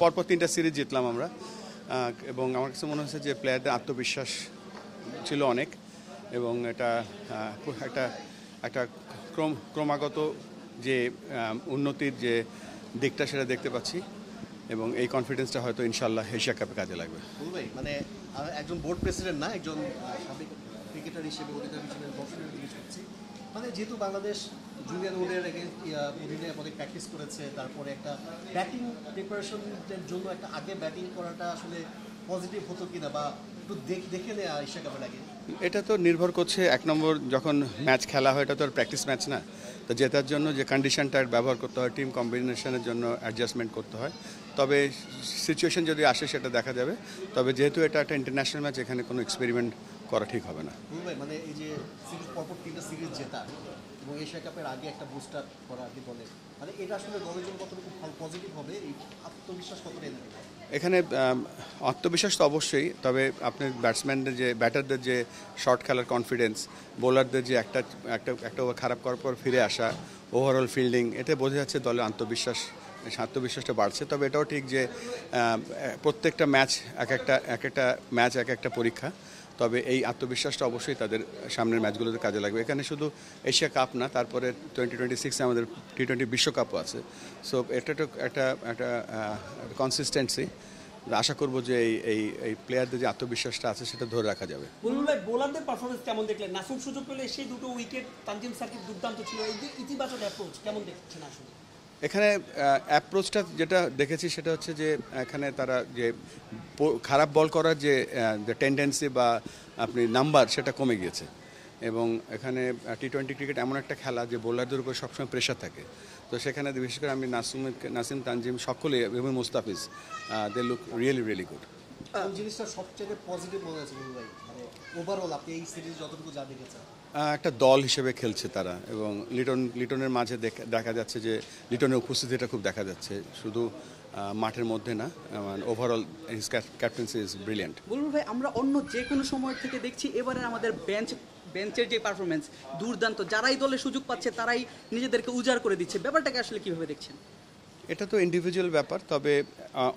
পরপর 3টা সিরিজ জিতলাম আমরা এবং আমার কাছে মনে হচ্ছে যে প্লেয়ারদের আত্মবিশ্বাস ছিল অনেক এবং এটা একটা একটা ক্রমাগত যে উন্নতির যে দিকটা সেটা দেখতে পাচ্ছি এবং এই কনফিডেন্সটা হয়তো ইনশাল্লাহ এশিয়া কাপে কাজে লাগবে। ভাই মানে একজন বোর্ড প্রেসিডেন্ট না, একজন সাবেক ক্রিকেটার হিসেবে অধিনায়ক হিসেবে দর্শকের জিজ্ঞেস করছি, মানে যেহেতু বাংলাদেশ জুনিয়র ওদের অধীনে অনেক প্র্যাকটিস করেছে, তারপরে একটা ব্যাটিং প্রিপারেশনের জন্য একটা আগে ব্যাটিং করাটা আসলে পজিটিভ হতো কিনা বা একটু দেখে নেওয়া এশিয়া কাপের আগে? এটা তো নির্ভর করছে, এক নম্বর যখন ম্যাচ খেলা হয় এটা তো আর প্র্যাকটিস ম্যাচ না, তো জেতার জন্য যে কন্ডিশনটা ব্যবহার করতে হয়, টিম কম্বিনেশনের জন্য অ্যাডজাস্টমেন্ট করতে হয়। তবে সিচুয়েশন যদি আসে সেটা দেখা যাবে, তবে যেহেতু এটা একটা ইন্টারন্যাশনাল ম্যাচ এখানে কোনো এক্সপেরিমেন্ট করা ঠিক হবে না। মানে এই যে সিরিজ পরপর 3টা সিরিজ জেতা এবং এশিয়া কাপের আগে একটা বুস্টার করা আর কি বলে, মানে এটা আসলে দলের জন্য কতটুকু পজিটিভ হবে, এই আত্মবিশ্বাস কতটা এনে দেবে? এখানে আত্মবিশ্বাস তো অবশ্যই, তবে আপনার ব্যাটসম্যানদের যে ব্যাটারদের যে শর্ট খেলার কনফিডেন্স, বোলারদের যে একটা একটা একটা ওভার খারাপ করার পর ফিরে আসা, ওভারঅল ফিল্ডিং, এতে বোঝা যাচ্ছে দলের আত্মবিশ্বাসটা বাড়ছে। তবে এটাও ঠিক যে প্রত্যেকটা ম্যাচ এক একটা পরীক্ষা, তবে এই আত্মবিশ্বাসটা অবশ্যই তাদের সামনের ম্যাচগুলোতে কাজে লাগবে। এখানে শুধু এশিয়া কাপ না, তারপরে 2026 আমাদের T20 বিশ্বকাপও আছে। সো এটা তো একটা কনসিস্টেন্সি, আশা করব যে এই প্লেয়ারদের যে আত্মবিশ্বাসটা আছে সেটা ধরে রাখা যাবে। বোলারদের পারফরমেন্স কেমন দেখলেন? নাসুম সুযোগ পেলে সেই দুটো উইকেট, তানজিম সাকিব দুর্দান্ত ছিল, এই যে ইতিবাচক অ্যাপ্রোচ কেমন দেখছেন আসলে? এখানে অ্যাপ্রোচটা যেটা দেখেছি সেটা হচ্ছে যে এখানে তারা যে খারাপ বল করার যে টেন্ডেন্সি বা আপনি নাম্বার সেটা কমে গিয়েছে এবং এখানে T20 ক্রিকেট এমন একটা খেলা যে বোলারদের উপর সবসময় প্রেশার থাকে, তো সেখানে বিশেষ করে আমি নাসিম, তানজিম সকলে এবং Mustafiz they look really good. কোন জিনিসটা সবচেয়ে পজিটিভ মনে হয়েছে ভাই, মানে ওভারঅল আপনি এই সিরিজ যতটুকু যা দেখেছেন? একটা দল হিসেবে খেলছে তারা এবং লিটনের মাঝে দেখা যাচ্ছে যে লিটনের উপস্থিতিটা খুব দেখা যাচ্ছে, শুধু মাঠের মধ্যে না, overall his captaincy is brilliant. Bulbul ভাই, আমরা অন্য যে কোনো সময় থেকে দেখছি এবারে আমাদের বেঞ্চের যে পারফরমেন্স দুর্দান্ত, যারাই দলে সুযোগ পাচ্ছে তারাই নিজেদেরকে উজাড় করে দিচ্ছে, ব্যাপারটাকে আসলে কিভাবে দেখছেন? এটা তো ইন্ডিভিজুয়াল ব্যাপার, তবে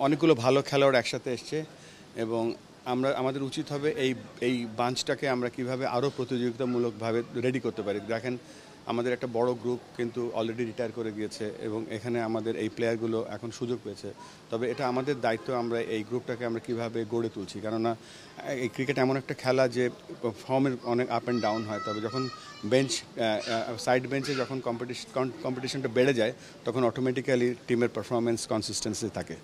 অনেকগুলো ভালো খেলোয়াড় একসাথে এসছে এবং আমাদের উচিত হবে এই বাঞ্চটাকে আমরা কিভাবে আরও প্রতিযোগিতামূলকভাবে রেডি করতে পারি। দেখেন আমাদের একটা বড় গ্রুপ কিন্তু অলরেডি রিটায়ার করে গিয়েছে এবং এখানে আমাদের এই প্লেয়ারগুলো এখন সুযোগ পেয়েছে, তবে এটা আমাদের দায়িত্ব আমরা এই গ্রুপটাকে আমরা কিভাবে গড়ে তুলছি। কেননা এই ক্রিকেট এমন একটা খেলা যে ফর্মের অনেক আপ অ্যান্ড ডাউন হয়, তবে যখন সাইড বেঞ্চে যখন কম্পিটিশনটা বেড়ে যায় তখন অটোমেটিক্যালি টিমের পারফরমেন্স কনসিস্টেন্সি থাকে।